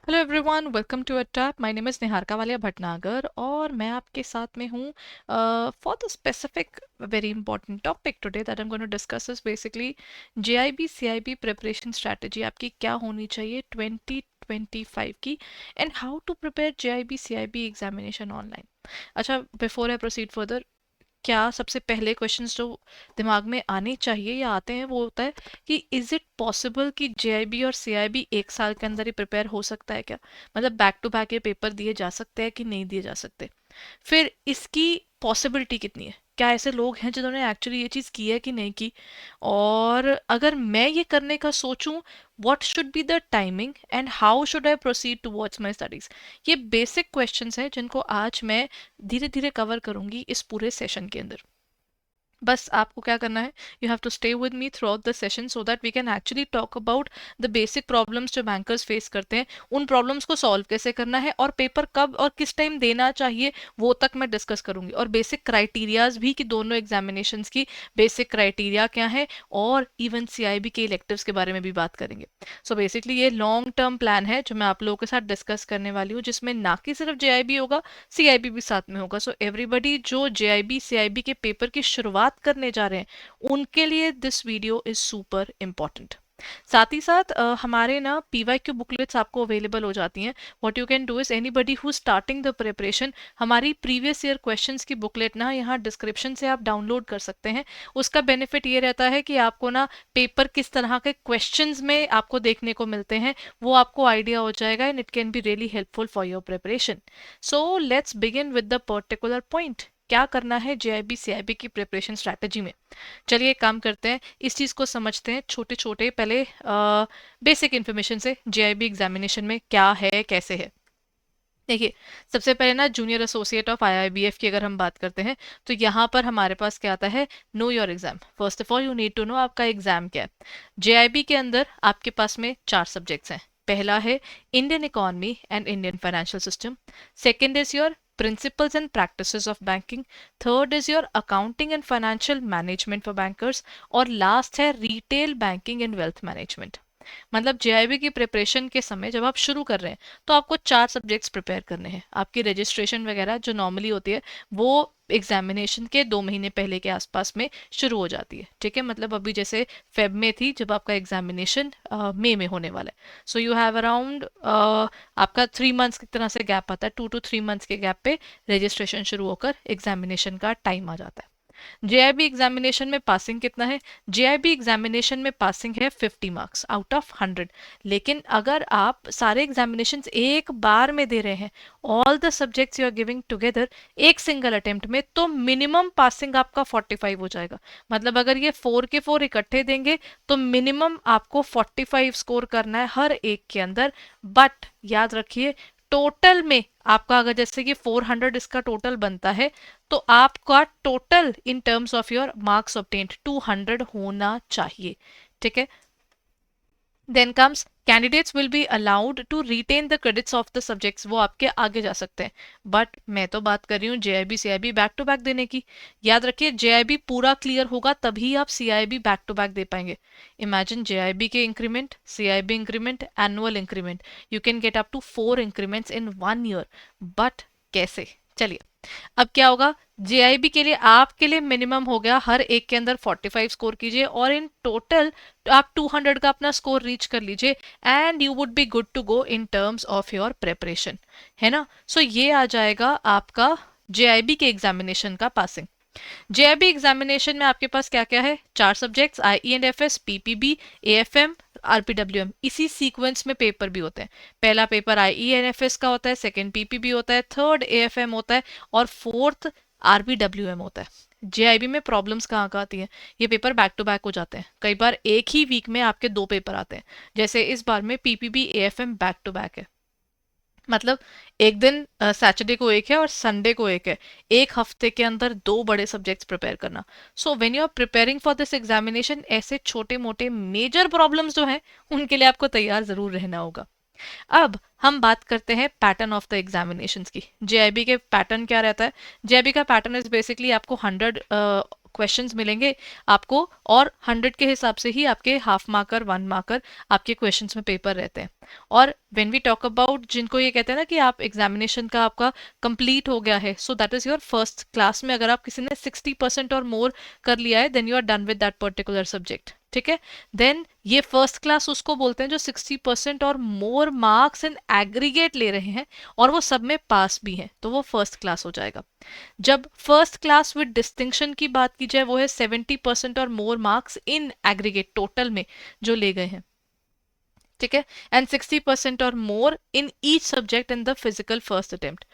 Hello everyone, welcome to अटैप। My name is Niharika Walia Bhatnagar और मैं आपके साथ में हूँ for the specific very important topic today that I am going to discuss is basically JAIIB CAIIB preparation strategy आपकी क्या होनी चाहिए 2025 की, and how to prepare JAIIB CAIIB examination online. अच्छा, बिफोर आई प्रोसीड फर्दर, क्या सबसे पहले questions जो दिमाग में आने चाहिए या आते हैं वो होता है कि इज इट पॉसिबल कि जेआईबी और सीआईबी एक साल के अंदर ही प्रिपेयर हो सकता है क्या? मतलब बैक टू बैक ये पेपर दिए जा सकते हैं कि नहीं दिए जा सकते? फिर इसकी पॉसिबिलिटी कितनी है? क्या ऐसे लोग हैं जिन्होंने एक्चुअली ये चीज़ की है कि नहीं की? और अगर मैं ये करने का सोचूं, what should be the timing and how should I proceed towards my studies? ये बेसिक क्वेश्चंस हैं जिनको आज मैं धीरे धीरे कवर करूंगी इस पूरे सेशन के अंदर। बस आपको क्या करना है, you have to stay with me throughout the session so that we can actually talk about the basic problems जो बैंकर्स फेस करते हैं, उन प्रॉब्लम्स को सॉल्व कैसे करना है और पेपर कब और किस टाइम देना चाहिए वो तक मैं डिस्कस करूंगी, और बेसिक क्राइटेरियाज भी कि दोनों एग्जामिनेशंस की बेसिक क्राइटेरिया क्या है, और इवन सीआईबी के इलेक्टिव्स के बारे में भी बात करेंगे। सो बेसिकली ये लॉन्ग टर्म प्लान है जो मैं आप लोगों के साथ डिस्कस करने वाली हूँ, जिसमें ना कि सिर्फ जेआईबी होगा, सीआईबी भी साथ में होगा। सो एवरीबडी जो जेआईबी सीआईबी के पेपर की शुरुआत करने जा रहे हैं उनके लिए this video is super important. साथ ही साथ हमारे ना पीवाईक्यू बुकलेट्स आपको अवेलेबल हो जाती हैं। What you can do is anybody who starting the preparation, हमारी प्रीवियस ईयर क्वेश्चंस की बुकलेट ना यहाँ डिस्क्रिप्शन से आप डाउनलोड कर सकते हैं। उसका बेनिफिट ये रहता है कि आपको ना पेपर किस तरह के क्वेश्चंस में आपको देखने को मिलते हैं वो आपको आइडिया हो जाएगा, and it can be really helpful for your preparation. So let's begin with the particular point, क्या करना है जेआईबी सीआईबी की प्रिपरेशन स्ट्रैटेजी में। चलिए एक काम करते हैं, इस चीज़ को समझते हैं छोटे छोटे पहले बेसिक इन्फॉर्मेशन से, जेआईबी एग्जामिनेशन में क्या है कैसे है। देखिए, सबसे पहले ना जूनियर एसोसिएट ऑफ आईआईबीएफ की अगर हम बात करते हैं तो यहाँ पर हमारे पास क्या आता है, know your exam. First of all you need to know आपका एग्जाम क्या है। जेआईबी के अंदर आपके पास में 4 सब्जेक्ट्स हैं। पहला है Indian economy and Indian financial system. Second is your principles and practices of banking. Third is your accounting and financial management for bankers. और लास्ट है retail banking and wealth management. मतलब जेआईबी की preparation के समय जब आप शुरू कर रहे हैं तो आपको 4 सब्जेक्ट्स प्रिपेयर करने हैं। आपकी रजिस्ट्रेशन वगैरह जो नॉर्मली होती है वो एग्जामिनेशन के 2 महीने पहले के आसपास में शुरू हो जाती है। ठीक है, मतलब अभी जैसे फेब में थी जब आपका एग्जामिनेशन मई में होने वाला है। सो यू हैव अराउंड आपका 3 मंथ्स की तरह से गैप आता है, 2 to 3 मंथ्स के गैप पे रजिस्ट्रेशन शुरू होकर एग्जामिनेशन का टाइम आ जाता है। जेआईबी एग्जामिनेशन में पासिंग कितना है? जेआईबी एग्जामिनेशन में पासिंग है 50 मार्क्स आउट ऑफ 100। लेकिन अगर आप सारे एग्जामिनेशन एक बार में दे रहे हैं, all the subjects you are giving together एक सिंगल अटेम्प्ट में, तो मिनिमम पासिंग आपका 45 हो जाएगा। मतलब अगर ये 4 के 4 इकट्ठे देंगे तो मिनिमम आपको 45 स्कोर करना है हर एक के अंदर। बट याद रखिए, टोटल में आपका अगर जैसे कि 400 इसका टोटल बनता है तो आपका total in terms of your marks obtained 200 होना चाहिए। ठीक है, then comes candidates will be allowed to retain the credits of the subjects, वो आपके आगे जा सकते हैं। बट मैं तो बात कर रही हूँ JAIIB CAIIB back to back देने की। याद रखिए, जेआईबी पूरा क्लियर होगा तभी आप सीआईबी बैक टू बैक दे पाएंगे। इमेजिन जेआईबी के increment, CAIIB increment, annual increment, you can get up to 4 increments in 1 year. But कैसे? चलिए, अब क्या होगा, जेआईबी के लिए आपके लिए मिनिमम हो गया हर एक के अंदर 45 स्कोर कीजिए, और इन टोटल आप 200 का अपना स्कोर रीच कर लीजिए, and you would be good to go in terms of your preparation. है ना? सो ये आ जाएगा आपका जेआईबी के एग्जामिनेशन का पासिंग। जेआईबी एग्जामिनेशन में आपके पास क्या क्या है? 4 subjects, I and F S, PPB, AFM, RPWM. इसी सीक्वेंस में पेपर भी होते हैं। पहला paper I N F S का होता है, सेकंड पीपीबी होता है, थर्ड एएफएम होता है, और फोर्थ आरबीडब्ल्यूएम होता है। जेआईबी में प्रॉब्लम्स कहाँ कहाँ आती हैं? ये पेपर बैक टू बैक हो जाते हैं, कई बार एक ही वीक में आपके 2 पेपर आते हैं। जैसे इस बार में PPB AFM back to back है। मतलब एक दिन सैटरडे को एक है और संडे को एक है। एक हफ्ते के अंदर 2 बड़े सब्जेक्ट्स प्रिपेयर करना। So when you are preparing for this examination, ऐसे छोटे मोटे मेजर प्रॉब्लम्स जो हैं उनके लिए आपको तैयार जरूर रहना होगा। अब हम बात करते हैं पैटर्न ऑफ द एग्जामिनेशंस की। जेआईबी के पैटर्न क्या रहता है? जेआईबी का पैटर्न इज बेसिकली आपको 100 क्वेश्चंस मिलेंगे आपको, और 100 के हिसाब से ही आपके हाफ मार्कर 1 मार्कर आपके क्वेश्चंस में पेपर रहते हैं। और व्हेन वी टॉक अबाउट, जिनको ये कहते हैं ना कि आप एग्जामिनेशन का आपका कंप्लीट हो गया है, so that is your first class में अगर आप किसी ने 60% और मोर कर लिया है, then you are done with that particular subject, ठीक है। देन ये फर्स्ट क्लास उसको बोलते हैं जो 60% और मोर मार्क्स इन एग्रीगेट ले रहे हैं और वो सब में पास भी हैं, तो वो फर्स्ट क्लास हो जाएगा। जब फर्स्ट क्लास विद डिस्टिंक्शन की बात की जाए, वो है 70% और more marks in aggregate total में जो ले गए हैं, ठीक है, एंड 60% और more in each subject in the physical first attempt.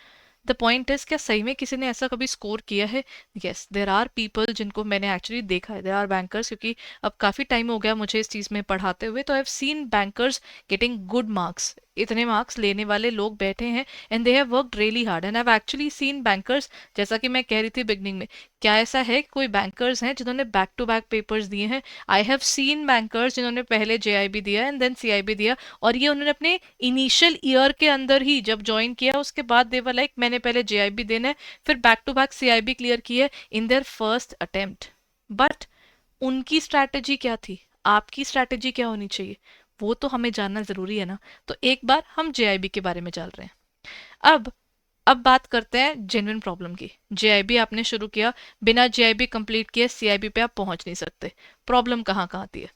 The point is, क्या सही में किसी ने ऐसा कभी स्कोर किया है? यस, देर आर पीपल जिनको मैंने एक्चुअली देखा है, देर आर बैंकर्स, क्योंकि अब काफ़ी टाइम हो गया मुझे इस चीज़ में पढ़ाते हुए, तो I have seen bankers getting good marks, इतने मार्क्स लेने वाले लोग बैठे हैं, and they have worked really hard, and I have actually seen bankers, जैसा कि मैं कह रही थी बिगनिंग में, क्या ऐसा है कि कोई बैंकर्स हैं जिन्होंने बैक टू बैक पेपर्स दिए हैं? आई हैव सीन बैंकर्स जिन्होंने पहले जेआईबी दिया एंड देन सीआईबी दिया, और ये उन्होंने अपने इनिशियल ईयर के अंदर ही जब ज्वाइन किया, उसके बाद दे वर लाइक मैंने पहले जेआईबी देना है, फिर back to back CAIIB clear की है in their first attempt. But उनकी स्ट्रैटेजी क्या थी, आपकी स्ट्रैटेजी क्या होनी चाहिए, वो तो हमें जानना जरूरी है ना। तो एक बार हम जेआईबी के बारे में जान रहे हैं। अब बात करते हैं जेन्युइन प्रॉब्लम की। जेआईबी आपने शुरू किया, बिना जेआईबी कंप्लीट किए सीआईबी पे आप पहुंच नहीं सकते। प्रॉब्लम कहाँ कहाँ आती है?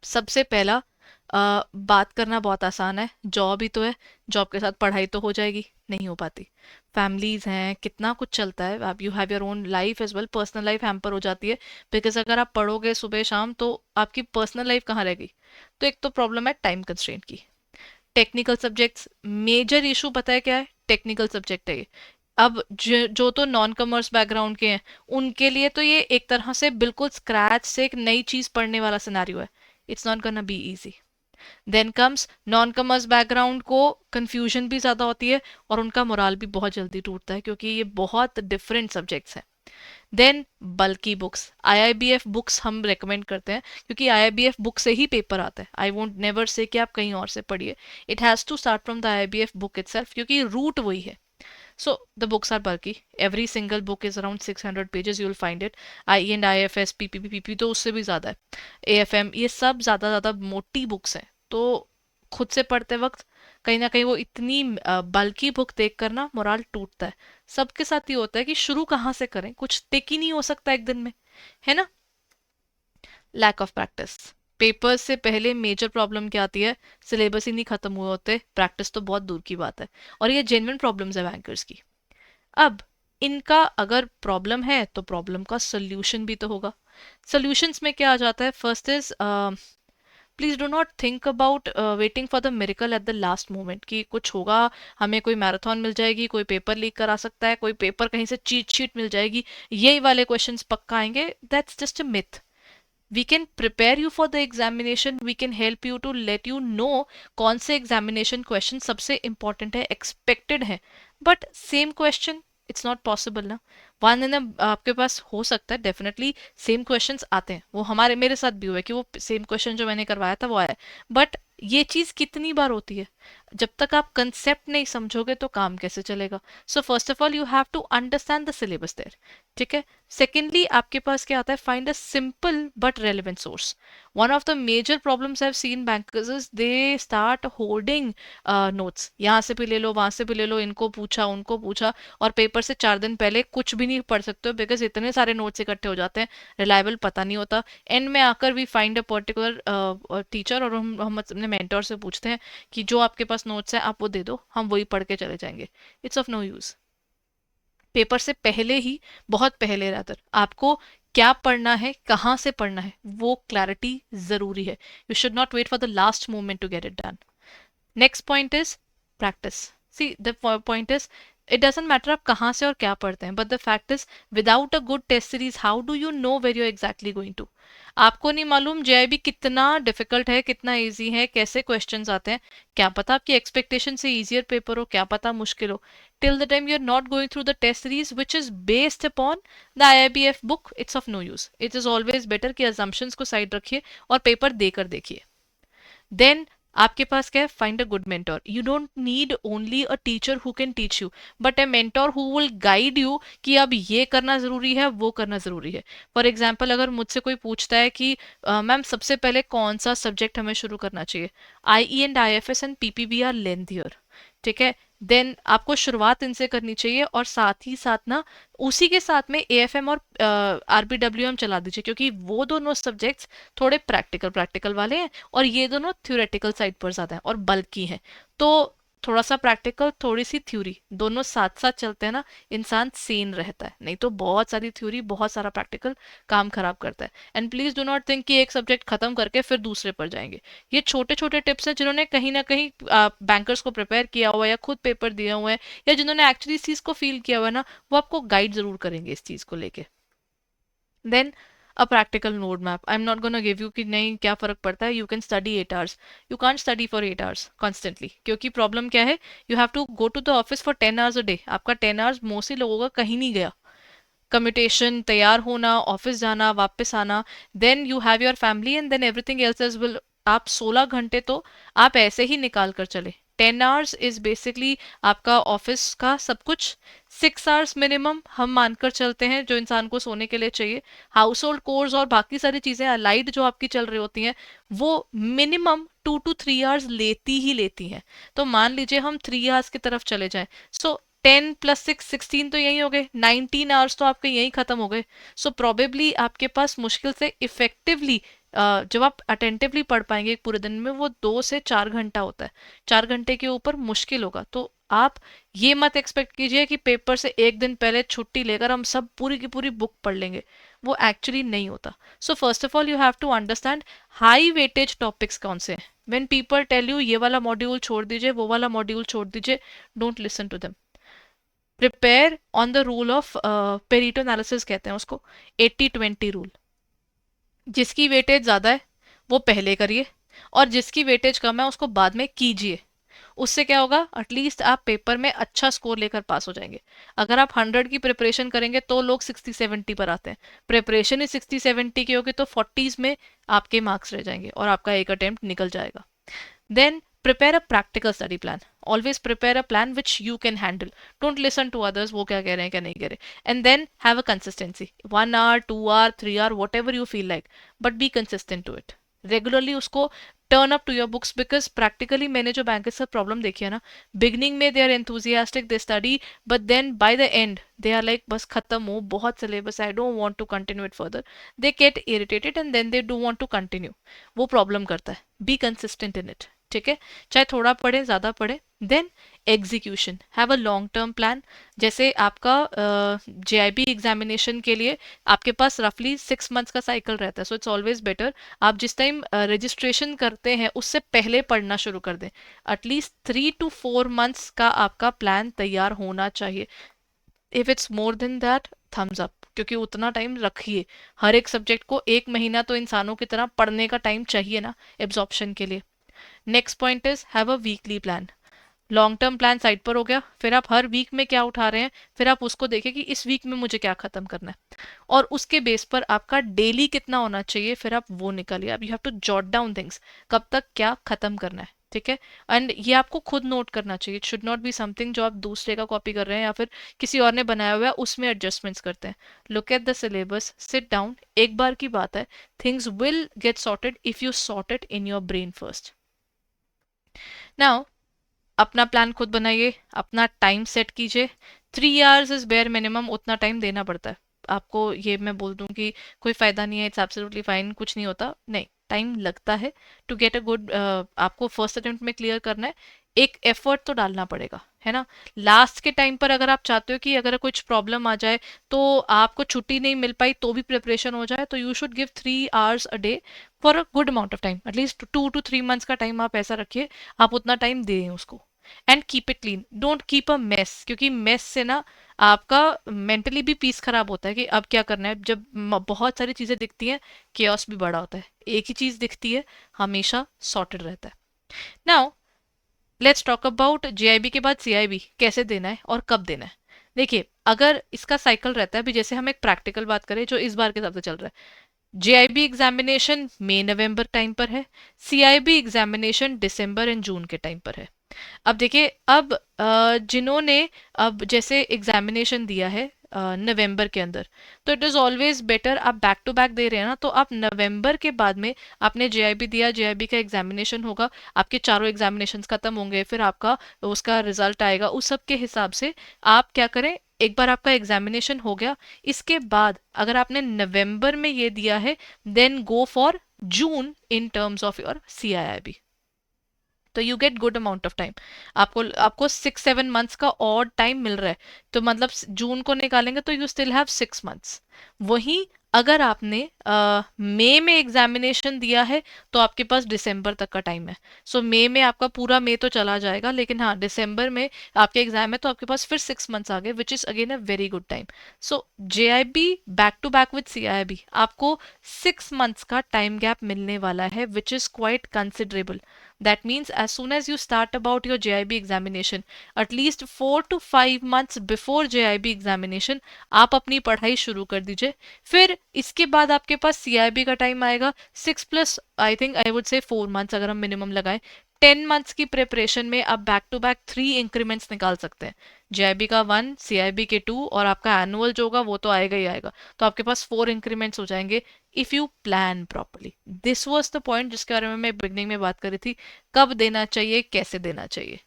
सबसे पहला, बात करना बहुत आसान है, जॉब ही तो है, जॉब के साथ पढ़ाई तो हो जाएगी, नहीं हो पाती। फैमिलीज हैं, कितना कुछ चलता है, आप you have your own life as well, personal life hamper हो जाती है, बिकॉज अगर आप पढ़ोगे सुबह शाम तो आपकी पर्सनल लाइफ कहाँ रहेगी। तो एक तो प्रॉब्लम है टाइम कंस्ट्रेंट की। टेक्निकल सब्जेक्ट्स, मेजर इशू पता है क्या है? टेक्निकल सब्जेक्ट है ये। अब जो तो नॉन कॉमर्स बैकग्राउंड के हैं, उनके लिए तो ये एक तरह से बिल्कुल स्क्रैच से एक नई चीज पढ़ने वाला सिनेरियो है। It's not gonna be easy. Then comes non commerce background को कंफ्यूजन भी ज़्यादा होती है, और उनका मोराल भी बहुत जल्दी टूटता है, क्योंकि ये बहुत डिफरेंट सब्जेक्ट्स हैं। देन बल्कि बुक्स, आईआईबीएफ बुक्स हम रेकमेंड करते हैं, क्योंकि आईआईबीएफ बुक से ही पेपर आता है। आई वोंट नेवर से कि आप कहीं और से पढ़िए, it has to start from the IIBF book itself, क्योंकि रूट वही है। So the books are bulky. Every single book is around 600 pages. You'll find it. IE and IFS, PPP तो उससे भी ज़्यादा है। AFM, ये सब ज़्यादा ज़्यादा मोटी बुक्स हैं, तो खुद से पढ़ते वक्त कहीं ना कहीं वो इतनी बल्कि बुक देख कर ना मोराल टूटता है। सबके साथ ये होता है कि शुरू कहाँ से करें, कुछ टिक ही नहीं हो सकता एक दिन में, है ना। लैक ऑफ प्रैक्टिस, पेपर्स से पहले मेजर प्रॉब्लम क्या आती है? सिलेबस ही नहीं खत्म हुए होते, प्रैक्टिस तो बहुत दूर की बात है, और ये जेन्युइन प्रॉब्लम्स है बैंकर्स की। अब इनका अगर प्रॉब्लम है तो प्रॉब्लम का सोल्यूशन भी तो होगा। सोल्यूशंस में क्या आ जाता है? First is, please do not think about waiting for the miracle at the last moment, कि कुछ होगा, हमें कोई मैराथन मिल जाएगी, कोई पेपर लीक करा सकता है, कोई पेपर कहीं से चीट शीट मिल जाएगी, यही वाले क्वेश्चंस पक्का आएंगे। That's just a myth. We can prepare you for the examination, we can help you to let you know कौन से एग्जामिनेशन क्वेश्चन सबसे इंपॉर्टेंट है, एक्सपेक्टेड है। But same question, it's not possible ना। वन इन आपके पास हो सकता है, डेफिनेटली सेम क्वेश्चंस आते हैं, वो हमारे मेरे साथ भी हुआ है कि वो सेम क्वेश्चन जो मैंने करवाया था वो आया है। बट ये चीज कितनी बार होती है? जब तक आप कंसेप्ट नहीं समझोगे तो काम कैसे चलेगा? So first of all you have to understand the syllabus there, ठीक है। सेकेंडली आपके पास क्या आता है? Find a simple but relevant source. One of the major problems I have seen bankers is they start holding notes, यहाँ से भी ले लो, वहां से भी ले लो, इनको पूछा उनको पूछा, और पेपर से 4 दिन पहले कुछ भी नहीं पढ़ सकते हो, बिकॉज इतने सारे नोट्स इकट्ठे हो जाते हैं, रिलायबल पता नहीं होता। एंड में आकर we find a particular teacher, और हम अपने मेंटर से पूछते हैं कि जो आपके पास नोट्स हैं आप वो दे दो, हम वही पढ़ के चले जाएंगे। It's of no use. Paper से पहले ही, बहुत पहले रादर, आपको क्या पढ़ना है, कहाँ से पढ़ना है, वो क्लैरिटी जरूरी है। You should not wait for the last moment to get it done. Next point is practice. See the point is, it doesn't matter आप कहाँ से और क्या पढ़ते हैं, but the fact is without a good test series how do you know where you exactly going to. आपको नहीं मालूम जेआईबी कितना डिफिकल्ट है, कितना इजी है, कैसे क्वेश्चंस आते हैं। क्या पता आपकी एक्सपेक्टेशन से इजियर पेपर हो, क्या पता मुश्किल हो। Till the time you are not going through the test series which is based upon the IIBF book, it's of no use. It is always better कि अजम्पशंस को साइड रखिए और पेपर देकर देखिए। देन आपके पास क्या है, find a good mentor. You don't need only a teacher who can teach you, but a mentor who will guide you कि अब ये करना जरूरी है, वो करना जरूरी है. फॉर एग्जाम्पल, अगर मुझसे कोई पूछता है कि मैम सबसे पहले कौन सा सब्जेक्ट हमें शुरू करना चाहिए, I E and I F S and PPB are lengthier, ठीक है, देन आपको शुरुआत इनसे करनी चाहिए, और साथ ही साथ ना उसी के साथ में ए एफ एम और आरबीडब्ल्यू एम चला दीजिए, क्योंकि वो दोनों सब्जेक्ट्स थोड़े प्रैक्टिकल प्रैक्टिकल वाले हैं, और ये दोनों थ्योरेटिकल साइड पर ज़्यादा हैं और बल्कि हैं. तो थोड़ा सा प्रैक्टिकल, थोड़ी सी थ्योरी, दोनों साथ साथ चलते हैं ना, इंसान सेन रहता है. नहीं तो बहुत सारी थ्योरी, बहुत सारा प्रैक्टिकल काम खराब करता है. And please do not think कि एक सब्जेक्ट खत्म करके फिर दूसरे पर जाएंगे. ये छोटे छोटे टिप्स हैं जिन्होंने कहीं ना कहीं बैंकर्स को प्रिपेयर किया हुआ है, या खुद पेपर दिए हुए हैं, या जिन्होंने एक्चुअली इस चीज़ को फील किया हुआ है ना, वो आपको गाइड जरूर करेंगे इस चीज़ को लेके. Then a practical road map. I am not gonna give you कि नहीं क्या फर्क पड़ता है, you can study 8 hours. You can't study for 8 hours constantly, क्योंकि प्रॉब्लम क्या है, you have to go to the office for 10 hours a day. आपका 10 आवर्स मोस्टली लोगों का कहीं नहीं गया. कम्यूटेशन, तैयार होना, ऑफिस जाना, वापस आना, then you have your family, and then everything else as well. आप 16 घंटे तो आप ऐसे ही निकाल कर चले. 10 आवर्स इज बेसिकली आपका ऑफिस का सब कुछ. 6 आवर्स मिनिमम हम मानकर चलते हैं जो इंसान को सोने के लिए चाहिए. हाउस होल्ड कोर्स और बाकी सारी चीजें अलाइड जो आपकी चल रही होती हैं, वो मिनिमम 2 to 3 आवर्स लेती ही लेती हैं. तो मान लीजिए हम 3 आवर्स की तरफ चले जाएं, सो 10 + 6 16 तो यही हो गए, 19 आवर्स तो आपके यही खत्म हो गए. सो प्रोबेबली आपके पास मुश्किल से इफेक्टिवली जब आप अटेंटिवली पढ़ पाएंगे एक पूरे दिन में, वो 2 से 4 घंटा होता है. 4 घंटे के ऊपर मुश्किल होगा. तो आप ये मत एक्सपेक्ट कीजिए कि पेपर से एक दिन पहले छुट्टी लेकर हम सब पूरी की पूरी बुक पढ़ लेंगे. वो एक्चुअली नहीं होता. So first of all you have to understand high weightage topics कौन से हैं. व्हेन पीपल टेल यू ये वाला मॉड्यूल छोड़ दीजिए, वो वाला मॉड्यूल छोड़ दीजिए, don't listen to them. Prepare on the rule of Pareto analysis कहते हैं उसको, 80-20 रूल. जिसकी वेटेज ज़्यादा है वो पहले करिए, और जिसकी वेटेज कम है उसको बाद में कीजिए. उससे क्या होगा, एटलीस्ट आप पेपर में अच्छा स्कोर लेकर पास हो जाएंगे. अगर आप 100 की प्रिपरेशन करेंगे तो लोग 60-70 पर आते हैं. प्रिपरेशन ही 60-70 की होगी तो 40s में आपके मार्क्स रह जाएंगे और आपका एक अटेम्प्ट निकल जाएगा. Then prepare a practical study plan. Always prepare a plan which you can handle. Don't listen to others, वो क्या कह रहे हैं क्या नहीं कह रहे. And then have a consistency. 1 hour, 2 hour, 3 hour, whatever you feel like. But be consistent to it. Regularly उसको turn up to your books. Because practically मैंने जो बैंक के साथ प्रॉब्लम देखी है ना, बिगनिंग में they are enthusiastic, they study, but then by the end they are like बस खत्म हो, बहुत syllabus, I don't want to continue it further. They get irritated and then they do want to continue. वो problem करता है. Be consistent in it, ठीक है, चाहे थोड़ा पढ़े ज़्यादा पढ़े. Then execution, have a long term plan. जैसे आपका जेआईबी एग्जामिनेशन के लिए आपके पास रफली 6 मंथ्स का साइकिल रहता है. सो इट्स ऑलवेज बेटर आप जिस टाइम रजिस्ट्रेशन करते हैं उससे पहले पढ़ना शुरू कर दें. एटलीस्ट 3 to 4 मंथ्स का आपका प्लान तैयार होना चाहिए. If it's more than that, thumbs up, क्योंकि उतना टाइम रखिए. हर एक सब्जेक्ट को 1 महीना तो इंसानों की तरह पढ़ने का टाइम चाहिए ना एब्जॉर्प्शन के लिए. Next point is have a weekly plan. Long term plan side पर हो गया, फिर आप हर वीक में क्या उठा रहे हैं, फिर आप उसको देखें कि इस वीक में मुझे क्या खत्म करना है, और उसके बेस पर आपका डेली कितना होना चाहिए, फिर आप वो निकालिए. अब you have to jot down things, कब तक क्या खत्म करना है, ठीक है. एंड ये आपको खुद नोट करना चाहिए. It should not be something जो आप दूसरे का कॉपी कर रहे हैं या फिर किसी और ने बनाया हुआ है उसमें एडजस्टमेंट्स करते हैं. Look at the syllabus, sit down. एक बार की बात है, things will get sorted if you sort it in your brain first. Now अपना प्लान खुद बनाइए, अपना टाइम सेट कीजिए. 3 आवर्स इज बेयर मिनिमम, उतना टाइम देना पड़ता है. आपको ये मैं बोल दूं कि कोई फ़ायदा नहीं है, इट्स एब्सोल्युटली फाइन, कुछ नहीं होता, नहीं, टाइम लगता है टू गेट अ गुड. आपको फर्स्ट अटेम्प्ट में क्लियर करना है, एक एफर्ट तो डालना पड़ेगा, है ना. लास्ट के टाइम पर अगर आप चाहते हो कि अगर कुछ प्रॉब्लम आ जाए तो आपको छुट्टी नहीं मिल पाई तो भी प्रिपरेशन हो जाए, तो you should give 3 hours a day for a good amount of time. At least 2 to 3 months का टाइम आप ऐसा रखिए, आप उतना टाइम दें उसको. And keep it clean, don't keep a mess, क्योंकि मेस से ना आपका मेंटली भी पीस खराब होता है कि अब क्या करना है. जब बहुत सारी चीज़ें दिखती हैं, केओस भी बड़ा होता है. एक ही चीज़ दिखती है, हमेशा सॉर्टेड रहता है. Now let's talk about JIB के बाद सीआईबी कैसे देना है और कब देना है. देखिए, अगर इसका साइकिल रहता है, अभी जैसे हम एक प्रैक्टिकल बात करें जो इस बार के हिसाब से चल रहा है, जेआईबी एग्जामिनेशन मई नवंबर टाइम पर है, CIB examination December and June के टाइम पर है। अब देखिए, अब जिन्होंने अब जैसे एग्जामिनेशन दिया है नवंबर के अंदर, तो इट इज़ ऑलवेज बेटर, आप बैक टू बैक दे रहे हैं ना, तो आप नवंबर के बाद में आपने जेआईबी दिया, जेआईबी का एग्जामिनेशन होगा, आपके चारों एग्जामिनेशन खत्म होंगे, फिर आपका उसका रिजल्ट आएगा, उस सब के हिसाब से आप क्या करें, एक बार आपका एग्जामिनेशन हो गया, इसके बाद अगर आपने नवंबर में ये दिया है, then go for June in terms of your CAIIB. तो you get good amount of time. आपको आपको 6-7 मंथ्स का और टाइम मिल रहा है, तो मतलब जून को निकालेंगे तो यू स्टिल हैव 6 मंथ्स। वहीं अगर आपने मई में एग्जामिनेशन दिया है, तो आपके पास दिसंबर तक का टाइम है। सो मई में आपका पूरा मई तो चला जाएगा, लेकिन हाँ दिसंबर में आपके एग्जाम है, तो आपके पास फिर 6 मंथ्स आ गए, which is again a very good time. So JAIIB back to back with CAIIB आपको 6 मंथ्स का टाइम गैप मिलने वाला है, which is quite considerable. That means as soon as you start about your JIB examination, at least 4 to 5 months before JIB examination, आप अपनी पढ़ाई शुरू कर दीजिए। फिर इसके बाद आपके पास CIB का टाइम आएगा, 6 plus I think I would say 4 months अगर हम मिनिमम लगाएं। 10 मंथ्स की प्रिपरेशन में आप बैक टू बैक 3 इंक्रीमेंट्स निकाल सकते हैं, JIB का 1, CIB के 2, और आपका एनुअल जो होगा वो तो आएगा ही आएगा, तो आपके पास 4 इंक्रीमेंट्स हो जाएंगे if you plan properly. This was the point जिसके बारे में मैं बिगनिंग में बात करी थी, कब देना चाहिए, कैसे देना चाहिए।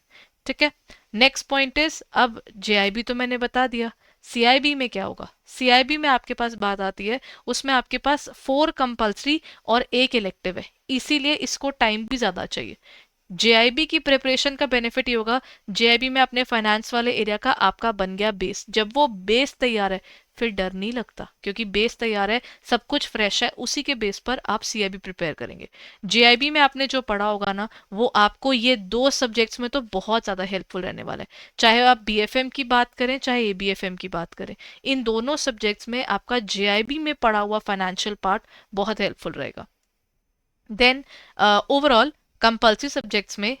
ठीक है, नेक्स्ट पॉइंट इज, अब जेआईबी तो मैंने बता दिया, सीआईबी में क्या होगा। सीआईबी में आपके पास बात आती है, उसमें आपके पास 4 कंपल्सरी और 1 इलेक्टिव है, इसीलिए इसको टाइम भी ज्यादा चाहिए। जेआईबी की प्रिपरेशन का बेनिफिट ये होगा, जेआईबी में अपने फाइनेंस वाले एरिया का आपका बन गया बेस, जब वो बेस तैयार है फिर डर नहीं लगता, क्योंकि बेस तैयार है, सब कुछ फ्रेश है, उसी के बेस पर आप सीआईबी प्रिपेयर करेंगे। जेआईबी में आपने जो पढ़ा होगा ना, वो आपको ये 2 सब्जेक्ट्स में तो बहुत ज़्यादा हेल्पफुल रहने वाला है, चाहे आप बीएफएम की बात करें चाहे एबीएफएम की बात करें, इन दोनों सब्जेक्ट्स में आपका जेआईबी में पढ़ा हुआ फाइनेंशियल पार्ट बहुत हेल्पफुल रहेगा। देन ओवरऑल कंपल्सरी सब्जेक्ट्स में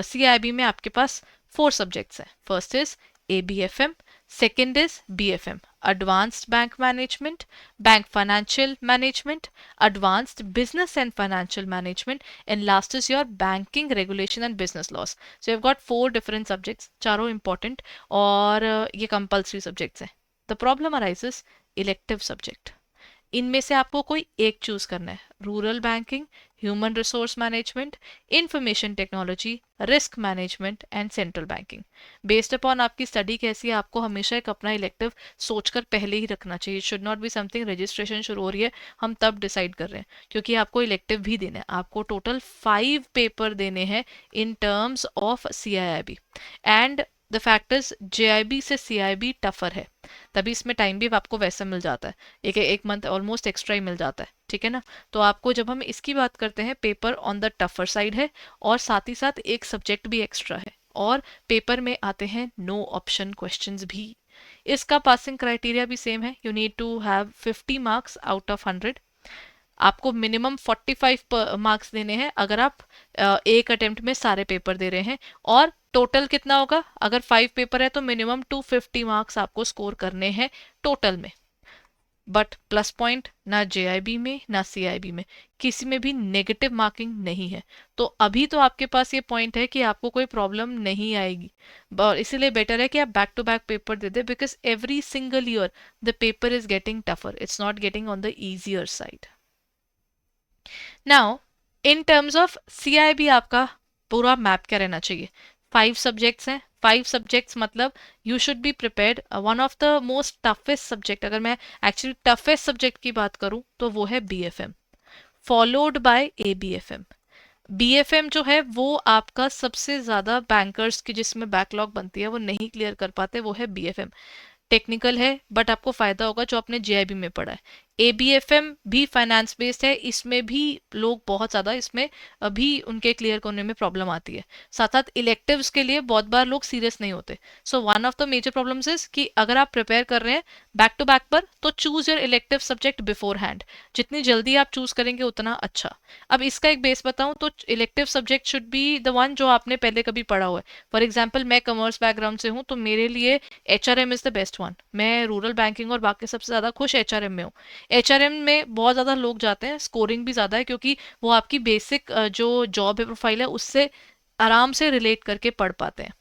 सीआईबी में आपके पास 4 सब्जेक्ट्स हैं। First is एबीएफएम, second is BFM, advanced bank management, bank financial management, advanced business and financial management, and last is your banking regulation and business loss. So you have got 4 different subjects, चारों important, और ये compulsory subjects हैं। The problem arises elective subject, इनमें से आपको कोई एक choose करना है, rural banking, human resource management, information technology, risk management and central banking. Based upon आपकी स्टडी कैसी है, आपको हमेशा एक अपना इलेक्टिव सोचकर पहले ही रखना चाहिए। Should not be something registration शुरू हो रही है हम तब डिसाइड कर रहे हैं, क्योंकि आपको इलेक्टिव भी देना है, आपको टोटल 5 पेपर देने हैं in terms of CAIIB. And the fact is JAIIB से सीआईबी टफर है, तभी इसमें टाइम भी आपको वैसा मिल जाता है, एक मंथ ऑलमोस्ट एक्स्ट्रा ही मिल जाता है। ठीक है ना, तो आपको जब हम इसकी बात करते हैं, paper on the tougher side है, और साथ ही साथ एक सब्जेक्ट भी एक्स्ट्रा है, और पेपर में आते हैं नो ऑप्शन क्वेश्चंस भी। इसका पासिंग क्राइटेरिया भी सेम है, you need to have 50 marks out of 100। आपको मिनिमम 45 मार्क्स देने हैं अगर आप एक अटेम्प्ट में सारे पेपर दे रहे हैं, और टोटल कितना होगा, अगर 5 पेपर है तो मिनिमम 250 मार्क्स आपको स्कोर करने हैं टोटल में। बट प्लस पॉइंट, ना जेआईबी में ना सीआईबी में किसी में भी नेगेटिव मार्किंग नहीं है, तो अभी तो आपके पास ये पॉइंट है कि आपको कोई प्रॉब्लम नहीं आएगी, और इसीलिए बेटर है कि आप बैक टू बैक पेपर दे दे, because every single year the paper is getting tougher, it's not getting on the easier side. Now in terms of CAIIB आपका पूरा मैप क्या रहना चाहिए, 5 सब्जेक्ट्स हैं, 5 सब्जेक्ट्स मतलब you should be prepared. One of the most toughest subject, अगर मैं actually toughest subject की बात करूं तो वो है बीएफएम, फॉलोड बाय एबीएफएम। बीएफएम जो है वो आपका सबसे ज्यादा बैंकर्स की जिसमें बैकलॉग बनती है वो नहीं क्लियर कर पाते, वो है बीएफएम। टेक्निकल है बट आपको फायदा होगा जो आपने जेआईबी में पढ़ा है। एबीएफएम भी फाइनेंस बेस्ड है, इसमें भी लोग बहुत ज़्यादा इसमें अभी उनके क्लियर करने में प्रॉब्लम आती है। साथ साथ इलेक्टिव्स के लिए बहुत बार लोग सीरियस नहीं होते। So one of the major problems is कि अगर आप प्रिपेयर कर रहे हैं बैक टू बैक पर, तो choose your elective subject before hand, जितनी जल्दी आप चूज करेंगे उतना अच्छा। अब इसका एक बेस बताऊं तो elective subject should be the one जो आपने पहले कभी पढ़ा हुआ है। फॉर एग्जाम्पल मैं कॉमर्स बैकग्राउंड से हूँ, तो मेरे लिए HRM is the best one, मैं रूरल बैंकिंग और बाकी सबसे ज़्यादा खुश एचआरएम में हूँ। एचआरएम में बहुत ज़्यादा लोग जाते हैं, स्कोरिंग भी ज़्यादा है क्योंकि वो आपकी बेसिक जो जॉब है प्रोफाइल है उससे आराम से रिलेट करके पढ़ पाते हैं.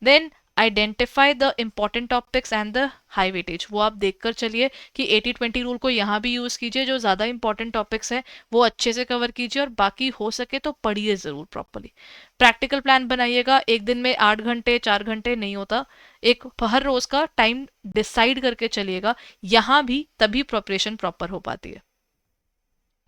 Then identify the important topics and the high weightage. वो आप देखकर चलिए कि 80-20 रूल को यहाँ भी यूज़ कीजिए. जो ज़्यादा इंपॉर्टेंट टॉपिक्स हैं वो अच्छे से कवर कीजिए और बाकी हो सके तो पढ़िए ज़रूर प्रॉपरली. प्रैक्टिकल प्लान बनाइएगा. एक दिन में 8 घंटे 4 घंटे नहीं होता. एक हर रोज़ का टाइम डिसाइड करके चलिएगा. यहाँ भी तभी प्रिपरेशन प्रॉपर हो पाती है.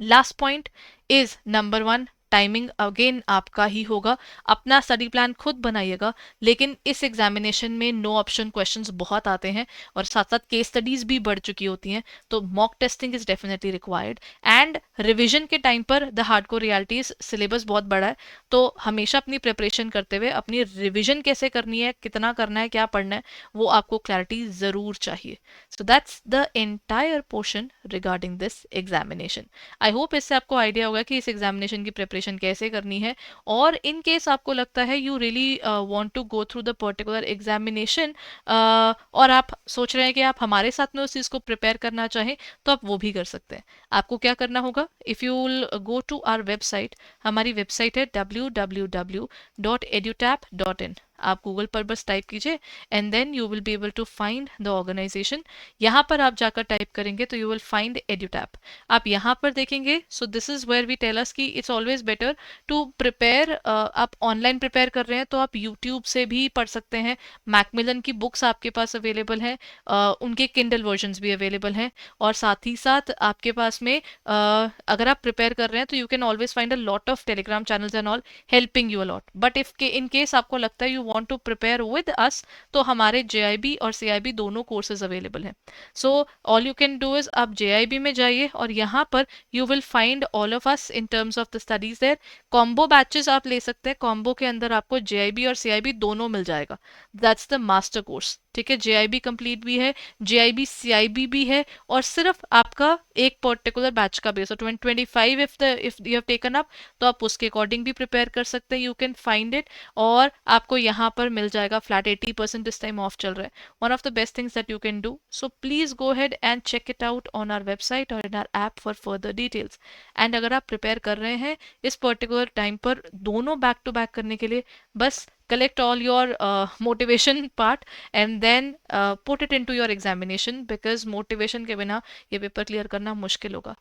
Last point is number 1, timing again आपका ही होगा. अपना स्टडी प्लान खुद बनाइएगा. लेकिन इस एग्जामिनेशन में नो ऑप्शन क्वेश्चंस बहुत आते हैं और साथ साथ केस स्टडीज भी बढ़ चुकी होती हैं. तो mock testing is definitely required. And revision के टाइम पर द हार्डकोर रियलिटीज सिलेबस बहुत बड़ा है. तो हमेशा अपनी प्रिपरेशन करते हुए अपनी रिविजन कैसे करनी है, कितना करना है, क्या पढ़ना है, वो आपको क्लैरिटी ज़रूर चाहिए. So that's the entire portion regarding this examination. I hope इससे आपको आइडिया होगा कि इस एग्जामिनेशन की प्रिपरेशन कैसे करनी है. और इन केस आपको लगता है you really want to go through the particular examination और आप सोच रहे हैं कि आप हमारे साथ में उस चीज़ को प्रिपेयर करना चाहें, तो आप वो भी कर सकते हैं. आपको क्या करना होगा, if you will go to our website. हमारी वेबसाइट है www.edutap.in. आप गूगल पर बस टाइप कीजिए and then you will be able to find the organisation. यहाँ पर आप जाकर टाइप करेंगे तो यू विल फाइंड एड्यूटैप. आप यहाँ पर देखेंगे. So this is where we tell us कि it's always better to prepare. आप ऑनलाइन प्रिपेयर कर रहे हैं तो आप यूट्यूब से भी पढ़ सकते हैं. मैकमिलन की बुक्स आपके पास अवेलेबल हैं. उनके किंडल वर्जन्स भी अवेलेबल हैं. और साथ ही साथ आपके पास में अगर आप प्रिपेयर कर रहे हैं तो you can always find a lot of Telegram channels and all helping you अलॉट. Lot but if in case आपको लगता है you want to prepare with us, तो हमारे जेआईबी और सीआईबी दोनों कोर्सेज अवेलेबल हैं. So all you can do is आप जेआईबी में जाइए और यहाँ पर you will find all of us in terms of the studies there. Combo batches आप ले सकते हैं. कॉम्बो के अंदर आपको जेआईबी और सीआईबी दोनों मिल जाएगा. That's the master course. ठीक है, जेआईबी कंप्लीट भी है, जेआईबी सीआईबी भी है. और सिर्फ आपका एक पर्टिकुलर बैच का base 2025 if you have taken up, तो आप उसके अकॉर्डिंग भी प्रिपेयर कर सकते हैं. You can find it. और आपको यहाँ पर मिल जाएगा फ्लैट 80% इस टाइम ऑफ चल रहा है. One of the best things that you can do. So please go ahead and check it out on our website or in our app for further details. And अगर आप prepare कर रहे हैं इस particular time पर दोनों back to back करने के लिए, बस collect all your motivation part and then put it into your examination, because motivation के बिना ये पेपर क्लियर करना मुश्किल होगा.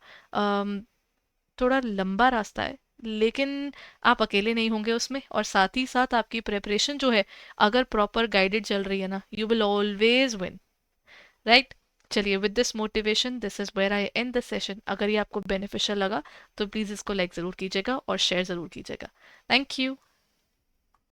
थोड़ा लंबा रास्ता है लेकिन आप अकेले नहीं होंगे उसमें. और साथ ही साथ आपकी प्रिपरेशन जो है अगर प्रॉपर गाइडेड चल रही है ना, you will always win. Right. चलिए, with this motivation this is where I end this session. अगर ये आपको बेनिफिशियल लगा तो प्लीज़ इसको लाइक ज़रूर कीजिएगा और शेयर ज़रूर कीजिएगा. Thank you.